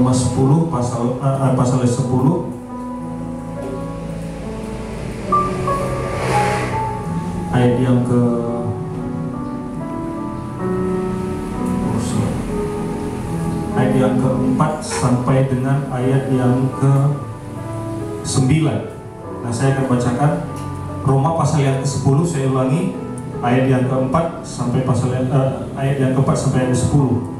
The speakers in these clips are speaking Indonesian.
Roma 10 pasal 10 ayat yang keempat sampai dengan ayat yang ke-9. Nah, saya akan bacakan Roma pasal yang ke-10, saya ulangi, ayat yang keempat sampai ayat yang keempat sampai ayat 10.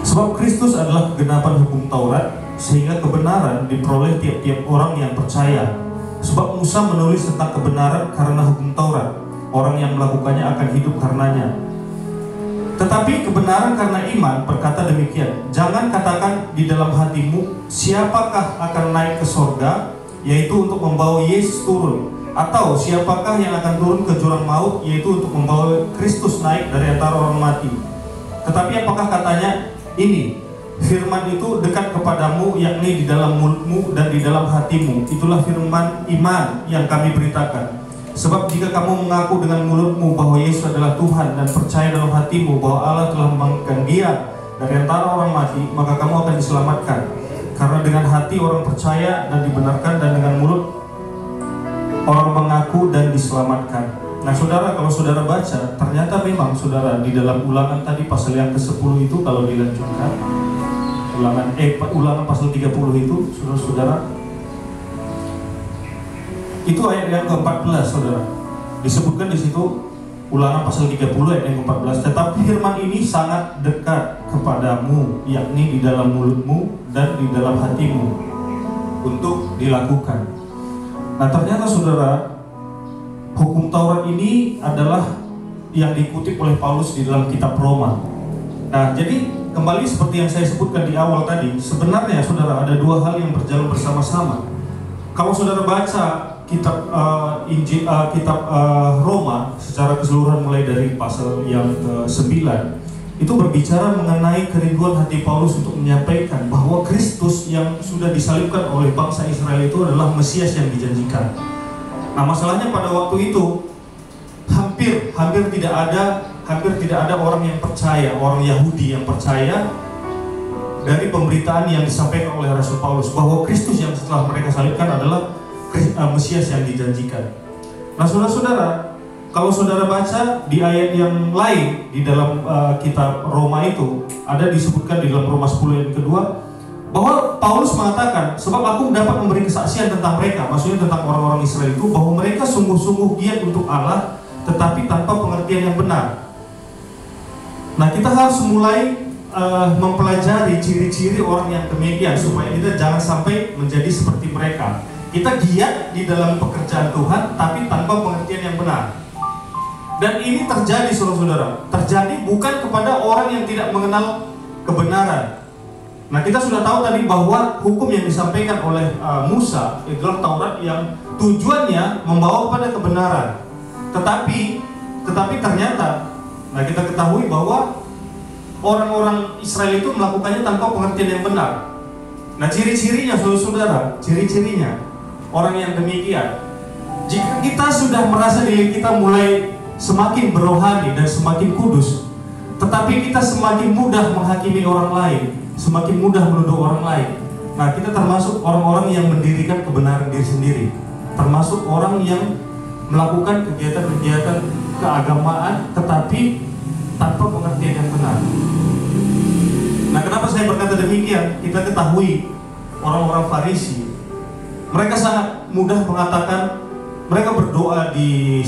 Sebab Kristus adalah kegenapan hukum Taurat, sehingga kebenaran diperoleh tiap-tiap orang yang percaya. Sebab Musa menulis tentang kebenaran karena hukum Taurat, orang yang melakukannya akan hidup karenanya. Tetapi kebenaran karena iman berkata demikian, jangan katakan di dalam hatimu, siapakah akan naik ke sorga, yaitu untuk membawa Yesus turun, atau siapakah yang akan turun ke jurang maut, yaitu untuk membawa Kristus naik dari antara orang mati. Tetapi apakah katanya ini, firman itu dekat kepadamu, yakni di dalam mulutmu dan di dalam hatimu. Itulah firman iman yang kami beritakan. Sebab jika kamu mengaku dengan mulutmu bahwa Yesus adalah Tuhan dan percaya dalam hatimu bahwa Allah telah membangkitkan Dia dari antara orang mati, maka kamu akan diselamatkan. Karena dengan hati orang percaya dan dibenarkan, dan dengan mulut orang mengaku dan diselamatkan. Nah, saudara, kalau saudara baca, ternyata memang saudara di dalam Ulangan tadi pasal yang ke-10 itu, kalau dilanjutkan Ulangan pasal 30 itu, saudara, itu ayat yang ke-14, saudara. Disebutkan di situ Ulangan pasal 30 ayat yang ke-14. Tetapi firman ini sangat dekat kepadamu, yakni di dalam mulutmu dan di dalam hatimu, untuk dilakukan. Nah, ternyata saudara, hukum Taurat ini adalah yang dikutip oleh Paulus di dalam kitab Roma. Nah, jadi kembali seperti yang saya sebutkan di awal tadi, sebenarnya saudara ada dua hal yang berjalan bersama-sama. Kalau saudara baca kitab Roma secara keseluruhan mulai dari pasal yang ke-9, itu berbicara mengenai kerinduan hati Paulus untuk menyampaikan bahwa Kristus yang sudah disalibkan oleh bangsa Israel itu adalah Mesias yang dijanjikan. Nah, masalahnya pada waktu itu hampir tidak ada orang yang percaya, orang Yahudi yang percaya dari pemberitaan yang disampaikan oleh Rasul Paulus bahwa Kristus yang setelah mereka salibkan adalah Mesias yang dijanjikan. Nah, saudara-saudara, kalau saudara baca di ayat yang lain di dalam kitab Roma itu, ada disebutkan di dalam Roma 10 ayat kedua, bahwa Paulus mengatakan, sebab aku dapat memberi kesaksian tentang mereka, maksudnya tentang orang-orang Israel itu, bahwa mereka sungguh-sungguh giat untuk Allah, tetapi tanpa pengertian yang benar. Nah, kita harus mulai mempelajari ciri-ciri orang yang demikian, supaya kita jangan sampai menjadi seperti mereka. Kita giat di dalam pekerjaan Tuhan, tapi tanpa pengertian yang benar. Dan ini terjadi, saudara-saudara, terjadi bukan kepada orang yang tidak mengenal kebenaran. Nah, kita sudah tahu tadi bahwa hukum yang disampaikan oleh Musa, itulah Taurat yang tujuannya membawa kepada kebenaran. Tetapi ternyata, nah, kita ketahui bahwa orang-orang Israel itu melakukannya tanpa pengertian yang benar. Nah, ciri-cirinya, saudara-saudara, ciri-cirinya orang yang demikian, jika kita sudah merasa diri kita mulai semakin berohani dan semakin kudus, tetapi kita semakin mudah menghakimi orang lain, semakin mudah menuduh orang lain. Nah, kita termasuk orang-orang yang mendirikan kebenaran diri sendiri, termasuk orang yang melakukan kegiatan-kegiatan keagamaan tetapi tanpa pengertian yang benar. Nah, kenapa saya berkata demikian? Kita ketahui orang-orang Farisi, mereka sangat mudah mengatakan, mereka berdoa di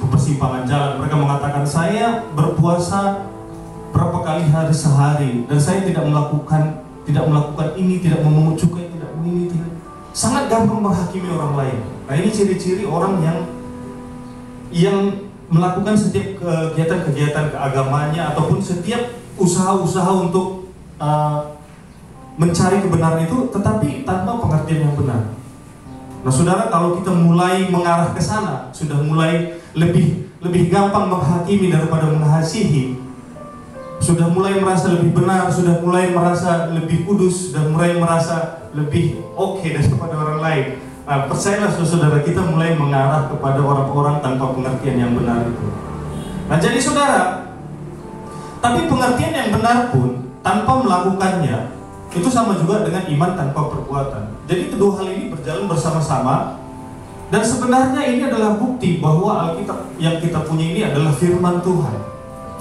persimpangan jalan. Mereka mengatakan, saya berpuasa berapa kali hari sehari dan saya tidak melakukan ini, tidak memungut cukai, tidak ini, tidak. Sangat gampang menghakimi orang lain. Nah, ini ciri-ciri orang yang melakukan setiap kegiatan-kegiatan keagamaannya ataupun setiap usaha-usaha untuk mencari kebenaran itu, tetapi tanpa pengertian yang benar. Nah, saudara, kalau kita mulai mengarah ke sana, sudah mulai lebih gampang menghakimi daripada mengasihi, sudah mulai merasa lebih benar, sudah mulai merasa lebih kudus, dan mulai merasa lebih oke daripada orang lain. Nah, percayalah saudara, kita mulai mengarah kepada orang-orang tanpa pengertian yang benar itu. Nah, jadi saudara, tapi pengertian yang benar pun tanpa melakukannya itu sama juga dengan iman tanpa perbuatan. Jadi kedua hal ini berjalan bersama-sama. Dan sebenarnya ini adalah bukti bahwa Alkitab yang kita punya ini adalah firman Tuhan.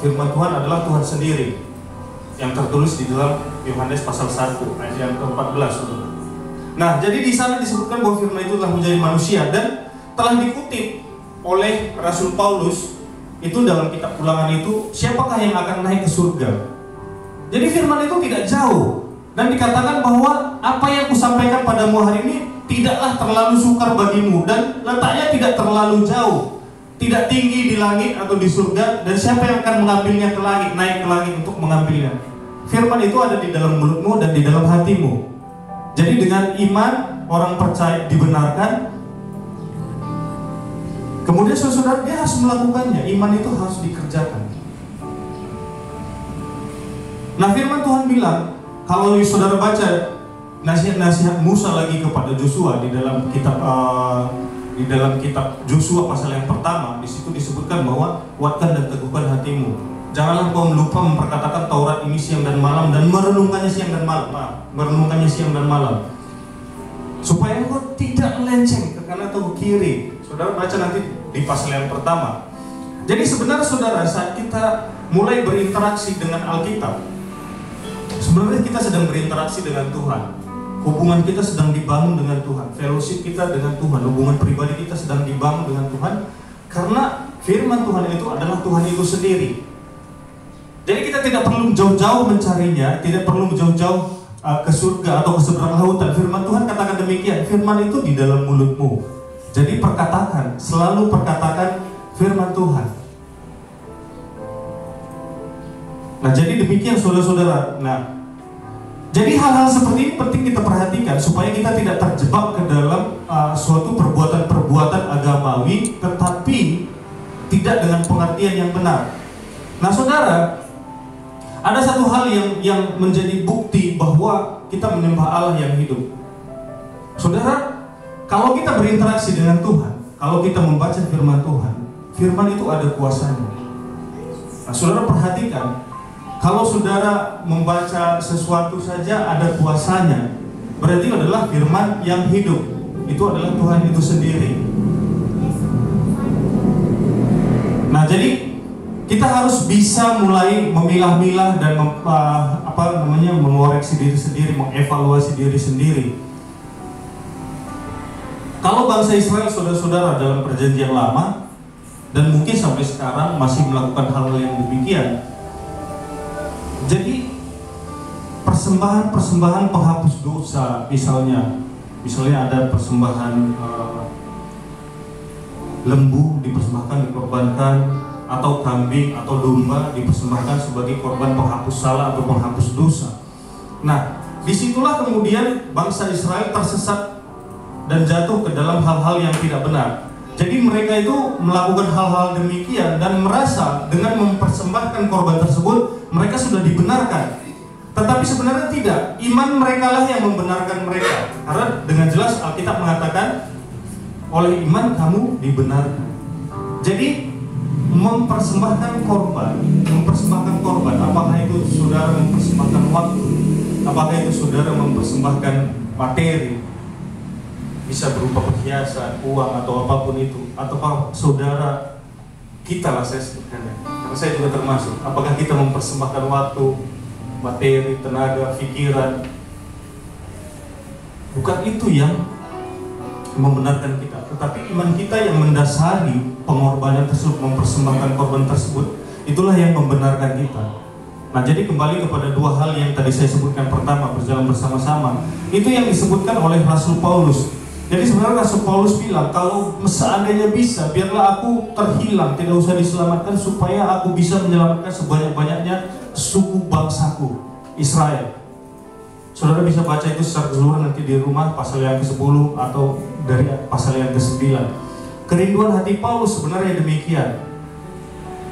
Firman Tuhan adalah Tuhan sendiri, yang tertulis di dalam Yohanes pasal 1 ayat yang ke-14. Nah, jadi di sana disebutkan bahwa firman itu telah menjadi manusia dan telah dikutip oleh Rasul Paulus itu dalam kitab Ulangan itu, siapakah yang akan naik ke surga? Jadi firman itu tidak jauh dan dikatakan bahwa apa yang kusampaikan padamu hari ini tidaklah terlalu sukar bagimu dan letaknya tidak terlalu jauh, tidak tinggi di langit atau di surga, dan siapa yang akan mengambilnya ke langit, naik ke langit untuk mengambilnya? Firman itu ada di dalam mulutmu dan di dalam hatimu. Jadi dengan iman orang percaya dibenarkan, kemudian saudara dia harus melakukannya. Iman itu harus dikerjakan. Nah, firman Tuhan bilang, kalau saudara baca nasihat-nasihat Musa lagi kepada Joshua di dalam kitab Joshua pasal yang pertama, di situ disebutkan bahwa kuatkan dan teguhkan hatimu. Janganlah kau lupa memperkatakan Taurat ini siang dan malam dan merenungkannya siang dan malam, supaya engkau tidak melenceng ke kanan atau ke kiri. Saudara baca nanti di pasal yang pertama. Jadi sebenarnya saudara, saat kita mulai berinteraksi dengan Alkitab, sebenarnya kita sedang berinteraksi dengan Tuhan. Hubungan kita sedang dibangun dengan Tuhan, fellowship kita dengan Tuhan, hubungan pribadi kita sedang dibangun dengan Tuhan, karena firman Tuhan itu adalah Tuhan itu sendiri. Jadi kita tidak perlu jauh-jauh mencarinya, tidak perlu jauh-jauh ke surga atau ke seberang lautan. Firman Tuhan katakan demikian, firman itu di dalam mulutmu. Jadi perkatakan, selalu perkatakan firman Tuhan. Nah, jadi demikian saudara-saudara. Nah, jadi hal-hal seperti ini penting kita perhatikan supaya kita tidak terjebak ke dalam suatu perbuatan-perbuatan agamawi, tetapi tidak dengan pengertian yang benar. Nah, saudara, ada satu hal yang menjadi bukti bahwa kita menyembah Allah yang hidup. Saudara, kalau kita berinteraksi dengan Tuhan, kalau kita membaca firman Tuhan, firman itu ada kuasanya. Nah, saudara perhatikan, kalau saudara membaca sesuatu saja ada kuasanya, berarti adalah firman yang hidup. Itu adalah Tuhan itu sendiri. Nah, jadi kita harus bisa mulai memilah-milah dan mengoreksi diri sendiri, mengevaluasi diri sendiri. Kalau bangsa Israel, saudara-saudara, dalam perjanjian lama dan mungkin sampai sekarang masih melakukan hal yang demikian. Jadi persembahan penghapus dosa, misalnya ada persembahan lembu dipersembahkan, dikorbankan, atau kambing atau domba dipersembahkan sebagai korban penghapus salah atau penghapus dosa. Nah, disitulah kemudian bangsa Israel tersesat dan jatuh ke dalam hal-hal yang tidak benar. Jadi mereka itu melakukan hal-hal demikian dan merasa dengan mempersembahkan korban tersebut mereka sudah dibenarkan. Tetapi sebenarnya tidak. Iman mereka lah yang membenarkan mereka. Karena dengan jelas Alkitab mengatakan oleh iman kamu dibenarkan. Jadi mempersembahkan korban, apakah itu saudara mempersembahkan waktu, apakah itu saudara mempersembahkan materi, bisa berupa perhiasan, uang atau apapun itu, ataukah saudara kita lah saya sebutkannya, karena saya juga termasuk, apakah kita mempersembahkan waktu, materi, tenaga, pikiran, bukan itu yang membenarkan kita, tetapi iman kita yang mendasari pengorbanan tersebut, mempersembahkan korban tersebut, itulah yang membenarkan kita. Nah, jadi kembali kepada dua hal yang tadi saya sebutkan. Pertama, berjalan bersama-sama. Itu yang disebutkan oleh Rasul Paulus. Jadi sebenarnya Rasul Paulus bilang, kalau seandainya bisa, biarlah aku terhilang, tidak usah diselamatkan, supaya aku bisa menyelamatkan sebanyak-banyaknya suku bangsaku, Israel. Saudara bisa baca itu secara keseluruhan nanti di rumah, pasal yang ke-10 atau dari pasal yang ke-9. Kerinduan hati Paulus sebenarnya demikian.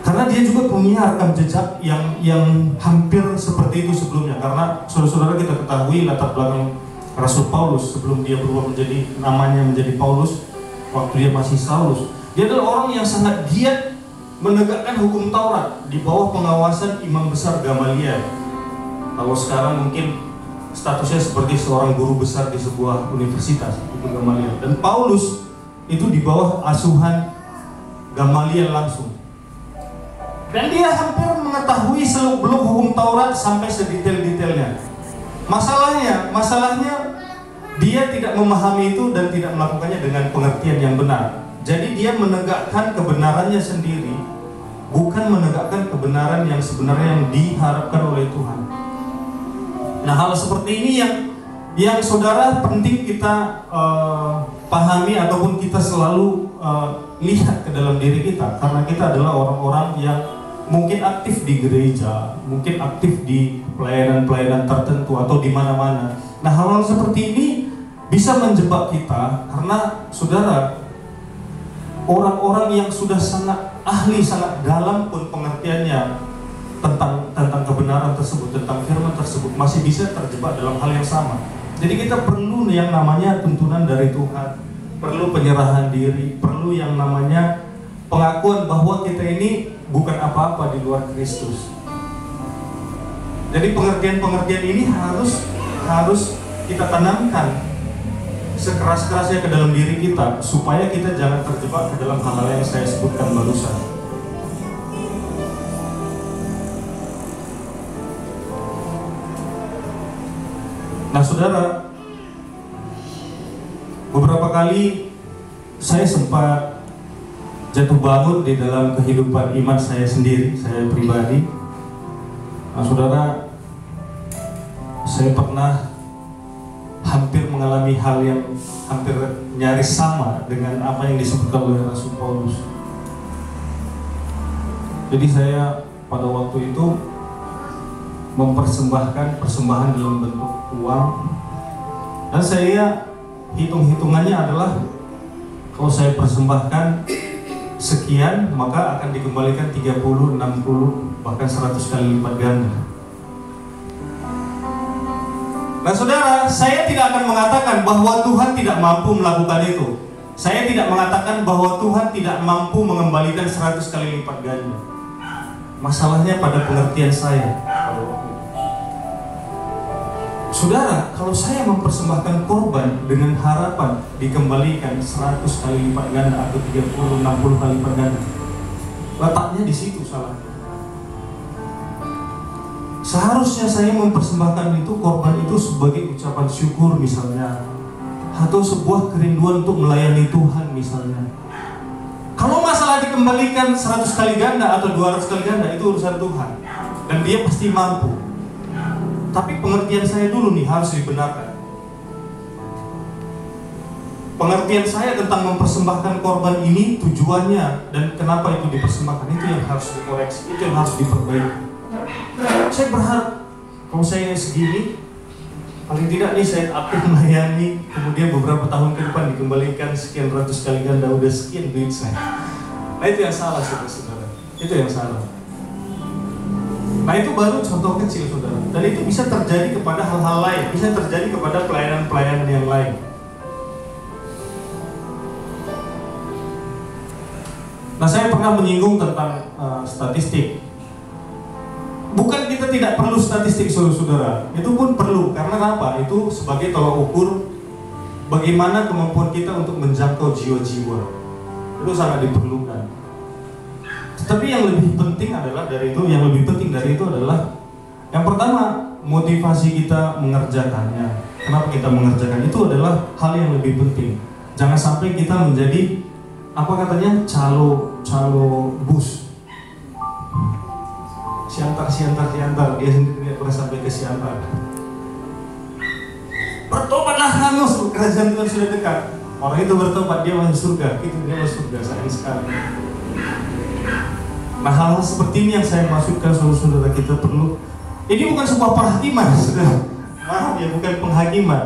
Karena dia juga punya rekam jejak yang hampir seperti itu sebelumnya. Karena saudara-saudara kita ketahui latar belakang Rasul Paulus sebelum dia berubah namanya menjadi Paulus, waktu dia masih Saulus. Dia adalah orang yang sangat giat menegakkan hukum Taurat di bawah pengawasan imam besar Gamaliel. Kalau sekarang mungkin statusnya seperti seorang guru besar di sebuah universitas, itu Gamaliel. Dan Paulus itu di bawah asuhan Gamaliel langsung. Dan dia hampir mengetahui seluk-beluk hukum Taurat sampai sedetail-detailnya. Masalahnya dia tidak memahami itu dan tidak melakukannya dengan pengertian yang benar. Jadi dia menegakkan kebenarannya sendiri, bukan menegakkan kebenaran yang sebenarnya yang diharapkan oleh Tuhan. Nah, hal seperti ini yang saudara penting kita pahami ataupun kita selalu lihat ke dalam diri kita, karena kita adalah orang-orang yang mungkin aktif di gereja, mungkin aktif di pelayanan-pelayanan tertentu atau di mana-mana. Nah, hal-hal seperti ini bisa menjebak kita karena saudara, orang-orang yang sudah sangat ahli, sangat dalam pun pengertiannya tentang kebenaran tersebut, tentang firman tersebut, masih bisa terjebak dalam hal yang sama. Jadi kita perlu yang namanya tuntunan dari Tuhan, perlu penyerahan diri, perlu yang namanya pengakuan bahwa kita ini bukan apa-apa di luar Kristus. Jadi pengertian-pengertian ini harus kita tanamkan sekeras-kerasnya ke dalam diri kita, supaya kita jangan terjebak ke dalam hal-hal yang saya sebutkan barusan. Nah, saudara, beberapa kali saya sempat jatuh bangun di dalam kehidupan iman saya sendiri, saya pribadi. Nah, saudara, saya pernah hampir mengalami hal yang hampir nyaris sama dengan apa yang disebutkan oleh Rasul Paulus. Jadi saya pada waktu itu mempersembahkan persembahan dalam bentuk uang, dan saya hitung-hitungannya adalah kalau saya persembahkan sekian maka akan dikembalikan 30, 60, bahkan 100 kali lipat ganda. Nah, saudara, saya tidak akan mengatakan bahwa Tuhan tidak mampu melakukan itu. Saya tidak mengatakan bahwa Tuhan tidak mampu mengembalikan 100 kali lipat ganda. Masalahnya pada pengertian saya. Saudara, kalau saya mempersembahkan korban dengan harapan dikembalikan 100 kali lipat ganda atau 30, 60 kali lipat ganda, letaknya di situ salahnya. Seharusnya saya mempersembahkan itu, korban itu sebagai ucapan syukur misalnya, atau sebuah kerinduan untuk melayani Tuhan misalnya. Kalau masalah dikembalikan 100 kali ganda atau 200 kali ganda, itu urusan Tuhan, dan Dia pasti mampu. Tapi pengertian saya dulu nih harus dibenarkan. Pengertian saya tentang mempersembahkan korban ini, tujuannya dan kenapa itu dipersembahkan, itu yang harus dikoreksi, itu yang harus diperbaiki. Saya berharap kalau saya segini, paling tidak nih saya aktif melayani, kemudian beberapa tahun ke depan dikembalikan sekian ratus kali ganda, udah sekian duit saya. Nah, itu yang salah, saudara-saudara. Itu yang salah. Nah, itu baru contoh kecil, saudara. Dan itu bisa terjadi kepada hal-hal lain, bisa terjadi kepada pelayanan-pelayanan yang lain. Nah, saya pernah menyinggung tentang statistik. Bukan kita tidak perlu statistik, saudara. Itu pun perlu, karena apa? Itu sebagai tolak ukur bagaimana kemampuan kita untuk menjangkau jiwa-jiwa. Itu sangat diperlukan. Tapi yang lebih penting adalah yang lebih penting dari itu adalah yang pertama, motivasi kita mengerjakannya. Kenapa kita mengerjakan itu adalah hal yang lebih penting. Jangan sampai kita menjadi apa katanya calo bus. Siantar, dia sendiri tidak pernah sampai ke siantar. Bertobatlah kamu, kerajaan Tuhan sudah dekat. Orang itu bertobat, dia masuk surga. Itu dia masuk surga, sayang sekali. Nah, hal-hal seperti ini yang saya maksudkan, saudara-saudara, kita perlu. Ini bukan sebuah penghakiman, saudara. Maaf ya, bukan penghakiman.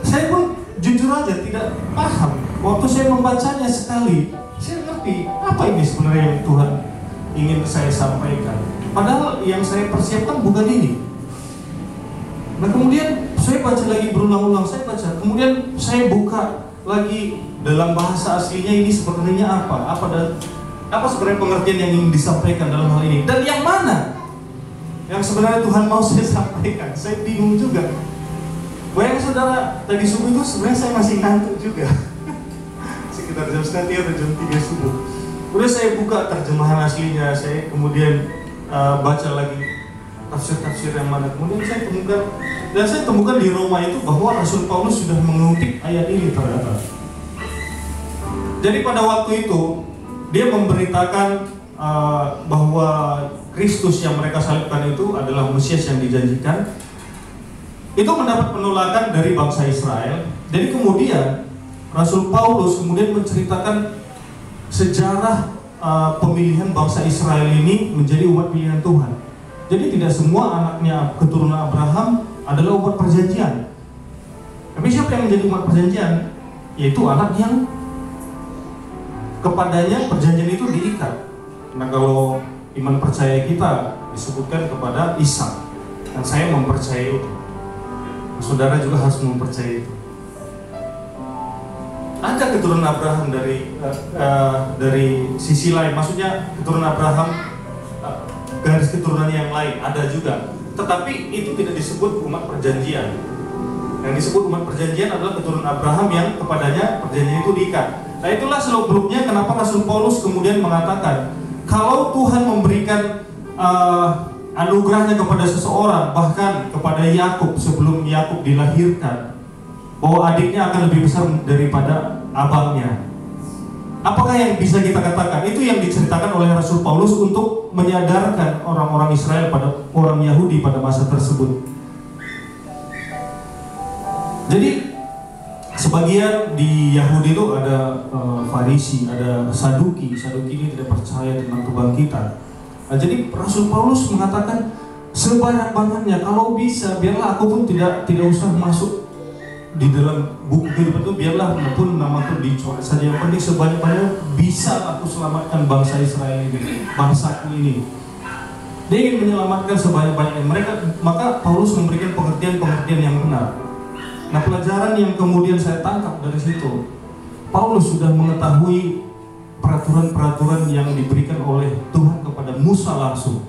Saya pun jujur aja tidak paham. Waktu saya membacanya sekali, saya ngerti apa ini sebenarnya yang Tuhan ingin saya sampaikan. Padahal yang saya persiapkan bukan ini. Nah, kemudian saya baca lagi berulang-ulang, kemudian saya buka lagi dalam bahasa aslinya ini sebenarnya apa sebenarnya pengertian yang ingin disampaikan dalam hal ini, dan yang mana yang sebenarnya Tuhan mau saya sampaikan. Saya bingung juga. Bayangin saudara, tadi subuh itu sebenarnya saya masih ngantuk juga. Sekitar jam 2:30 atau jam 3 subuh. Udah saya buka terjemahan aslinya, saya kemudian baca lagi tafsir-tafsir yang mana. Kemudian saya temukan di Roma itu bahwa Rasul Paulus sudah mengutip ayat ini ternyata. Jadi pada waktu itu dia memberitakan bahwa Kristus yang mereka salibkan itu adalah Mesias yang dijanjikan. Itu mendapat penolakan dari bangsa Israel. Jadi kemudian Rasul Paulus kemudian menceritakan sejarah pemilihan bangsa Israel ini menjadi umat pilihan Tuhan. Jadi tidak semua anaknya keturunan Abraham adalah umat perjanjian. Tapi siapa yang menjadi umat perjanjian? Yaitu anak yang kepadanya perjanjian itu diikat. Nah, kalau iman percaya kita disebutkan kepada Ishak, dan saya mempercayai itu. Saudara juga harus mempercayai itu. Ada keturunan Abraham dari sisi lain, maksudnya keturunan Abraham garis keturunan yang lain ada juga. Tetapi itu tidak disebut umat perjanjian. Yang disebut umat perjanjian adalah keturunan Abraham yang kepadanya perjanjian itu diikat. Nah, itulah seluk-beluknya kenapa Rasul Paulus kemudian mengatakan, kalau Tuhan memberikan anugerahnya kepada seseorang, bahkan kepada Yakub sebelum Yakub dilahirkan, bahwa adiknya akan lebih besar daripada abangnya. Apakah yang bisa kita katakan? Itu yang diceritakan oleh Rasul Paulus untuk menyadarkan orang-orang Israel pada orang Yahudi pada masa tersebut. Jadi sebagian di Yahudi itu ada Farisi, ada Saduki. Saduki ini tidak percaya tentang kebangkitan. Nah, jadi Rasul Paulus mengatakan sebanyak-banyaknya, kalau bisa biarlah aku pun tidak usah masuk di dalam buku kehidupan itu, biarlah pun namaku dicoret saja, yang penting sebanyak-banyaknya bisa aku selamatkan bangsa Israel ini, bangsaku ini. Dia ingin menyelamatkan sebanyak-banyaknya mereka, maka Paulus memberikan pengertian-pengertian yang benar. Nah, pelajaran yang kemudian saya tangkap dari situ, Paulus sudah mengetahui peraturan-peraturan yang diberikan oleh Tuhan kepada Musa langsung.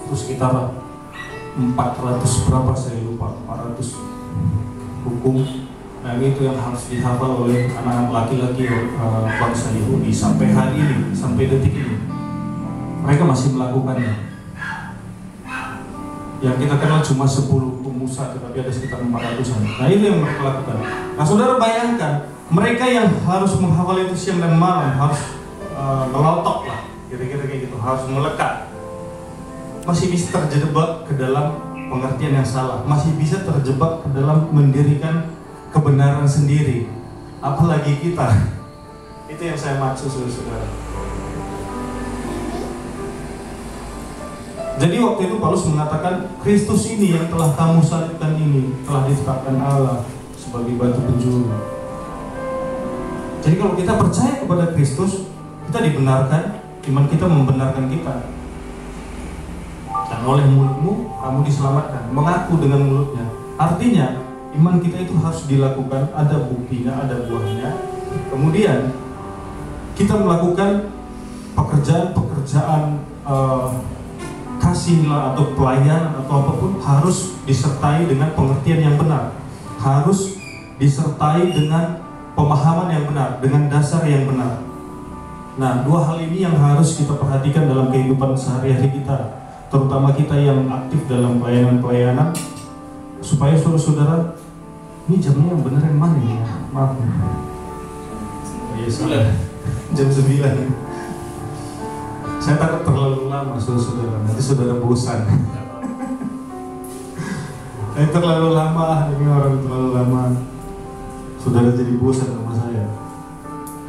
Itu sekitar 400 berapa saya lupa, 400 hukum. Nah, itu yang harus dihafal oleh anak-anak laki-laki bangsa Yahudi sampai hari ini, sampai detik ini. Mereka masih melakukannya. Yang kita kenal cuma 10 hukum Musa, tetapi ada sekitar 400-an. Nah, itu yang mereka lakukan. Nah, saudara bayangkan, mereka yang harus menghafal itu siang dan malam, harus melotok lah, kira-kira kayak gitu, harus melekat, masih bisa terjebak ke dalam pengertian yang salah, masih bisa terjebak ke dalam mendirikan kebenaran sendiri, apalagi kita. Itu yang saya maksud, saudara. Jadi waktu itu Paulus mengatakan, Kristus ini yang telah kamu salibkan ini telah ditetapkan Allah sebagai batu penjuru. Jadi kalau kita percaya kepada Kristus, kita dibenarkan, iman kita membenarkan kita. Dan oleh mulutmu, kamu diselamatkan. Mengaku dengan mulutnya. Artinya, iman kita itu harus dilakukan, ada buktinya, ada buahnya. Kemudian, kita melakukan pekerjaan-pekerjaan kasihlah atau pelayanan atau apapun, harus disertai dengan pengertian yang benar. Harus disertai dengan pemahaman yang benar, dengan dasar yang benar. Nah, dua hal ini yang harus kita perhatikan dalam kehidupan sehari-hari kita, terutama kita yang aktif dalam pelayanan-pelayanan, supaya saudara-saudara, ini jamnya yang benar yang mana ya? Maaf. Ya, salah. Jam 9. Saya takut terlalu lama, saudara. Nanti saudara bosan. Terlalu lama, ini orang terlalu lama. Saudara jadi bosan sama saya.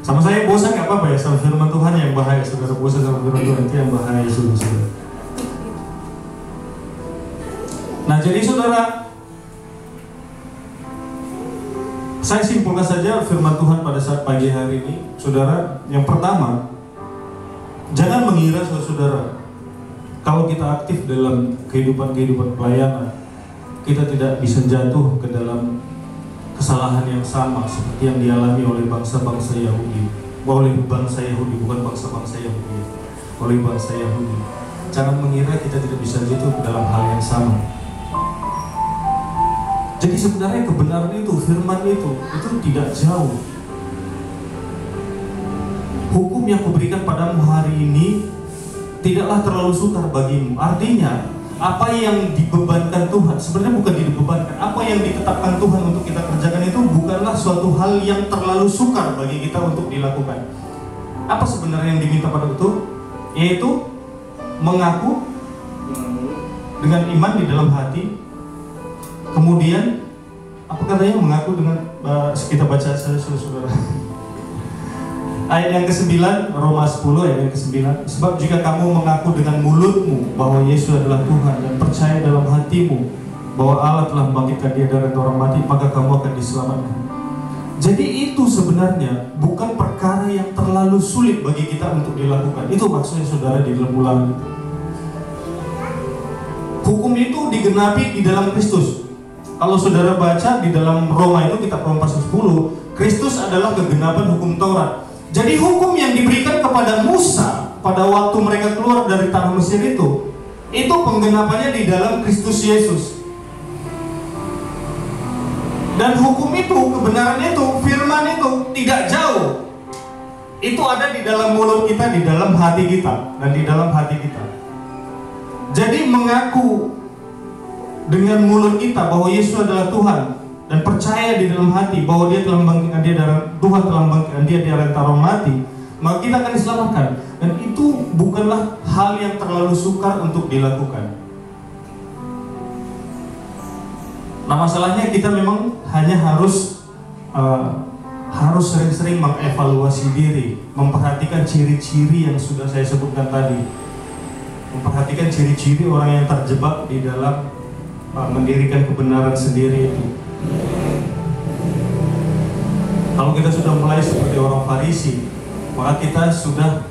Sama saya bosan nggak apa-apa ya, sama firman Tuhan yang bahaya. Saudara bosan sama firman Tuhan itu yang bahaya, saudara. Nah, jadi saudara, saya simpulkan saja firman Tuhan pada saat pagi hari ini, saudara. Yang pertama, jangan mengira saudara, kalau kita aktif dalam kehidupan pelayanan, kita tidak bisa jatuh ke dalam kesalahan yang sama seperti yang dialami oleh bangsa-bangsa Yahudi. Oleh bangsa Yahudi, bukan bangsa-bangsa Yahudi, oleh bangsa Yahudi. jangan mengira kita tidak bisa jatuh dalam hal yang sama. Jadi sebenarnya kebenaran itu, firman itu tidak jauh. Hukum yang kuberikan padamu hari ini tidaklah terlalu sukar bagimu. Artinya, apa yang dibebankan Tuhan, sebenarnya bukan dibebankan, apa yang ditetapkan Tuhan untuk kita kerjakan itu bukanlah suatu hal yang terlalu sukar bagi kita untuk dilakukan. Apa sebenarnya yang diminta pada itu? Yaitu mengaku dengan iman di dalam hati. Kemudian apa katanya mengaku dengan kita baca saudara. Ayat yang ke-9, Roma 10 ayat yang ke-9. Sebab jika kamu mengaku dengan mulutmu bahwa Yesus adalah Tuhan dan percaya dalam hatimu bahwa Allah telah membangkitkan Dia dari orang mati, maka kamu akan diselamatkan. Jadi itu sebenarnya bukan perkara yang terlalu sulit bagi kita untuk dilakukan. Itu maksudnya saudara di dalam Ulangan itu. Hukum itu digenapi di dalam Kristus. Kalau saudara baca di dalam Roma itu, kitab Roma pasal 10, Kristus adalah kegenapan hukum Taurat. Jadi hukum yang diberikan kepada Musa pada waktu mereka keluar dari tanah Mesir itu penggenapannya di dalam Kristus Yesus. Dan hukum itu, kebenaran itu, firman itu tidak jauh. Itu ada di dalam mulut kita, di dalam hati kita, dan di dalam hati kita. Jadi mengaku dengan mulut kita bahwa Yesus adalah Tuhan dan percaya di dalam hati bahwa Dia telah membangkitkan Dia dari Tuhan telah membangkitkan Dia dari antara orang mati, maka kita akan diselamatkan. Dan itu bukanlah hal yang terlalu sukar untuk dilakukan. Nah, masalahnya kita memang hanya harus sering-sering mengevaluasi diri, memperhatikan ciri-ciri yang sudah saya sebutkan tadi, memperhatikan ciri-ciri orang yang terjebak di dalam mendirikan kebenaran sendiri itu. Kalau kita sudah mulai seperti orang Farisi, maka kita sudah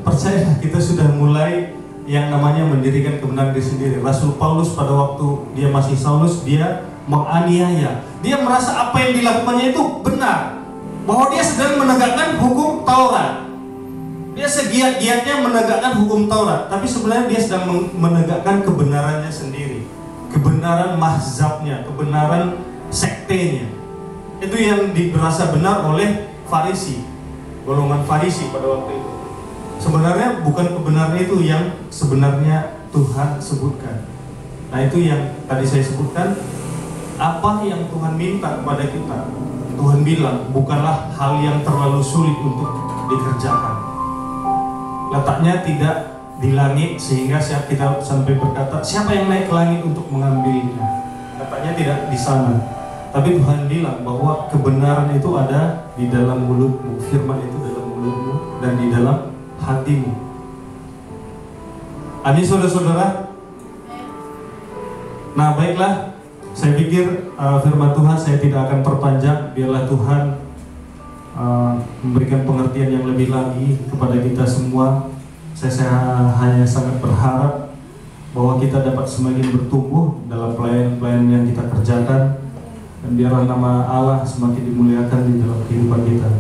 percaya, kita sudah mulai yang namanya mendirikan kebenaran diri sendiri. Rasul Paulus pada waktu dia masih Saulus, dia menganiaya. Dia merasa apa yang dilakukannya itu benar, bahwa dia sedang menegakkan hukum Taurat. Dia segiat-giatnya menegakkan hukum Taurat, tapi sebenarnya dia sedang menegakkan kebenarannya sendiri, kebenaran mazhabnya, kebenaran sektenya. Itu yang dirasa benar oleh Farisi, golongan Farisi pada waktu itu. Sebenarnya bukan kebenaran itu yang sebenarnya Tuhan sebutkan. Nah, itu yang tadi saya sebutkan. Apa yang Tuhan minta kepada kita, Tuhan bilang bukanlah hal yang terlalu sulit untuk dikerjakan. Letaknya tidak di langit sehingga kita sampai berkata siapa yang naik ke langit untuk mengambilnya. Letaknya tidak di sana. Tapi Tuhan bilang bahwa kebenaran itu ada di dalam mulutmu, firman itu dalam mulutmu dan di dalam hatimu. Amin saudara-saudara. Nah, baiklah, saya pikir firman Tuhan saya tidak akan perpanjang. Biarlah Tuhan memberikan pengertian yang lebih lagi kepada kita semua. Saya hanya sangat berharap bahwa kita dapat semakin bertumbuh dalam pelayanan-pelayanan yang kita kerjakan, dan biarlah nama Allah semakin dimuliakan di dalam kehidupan kita.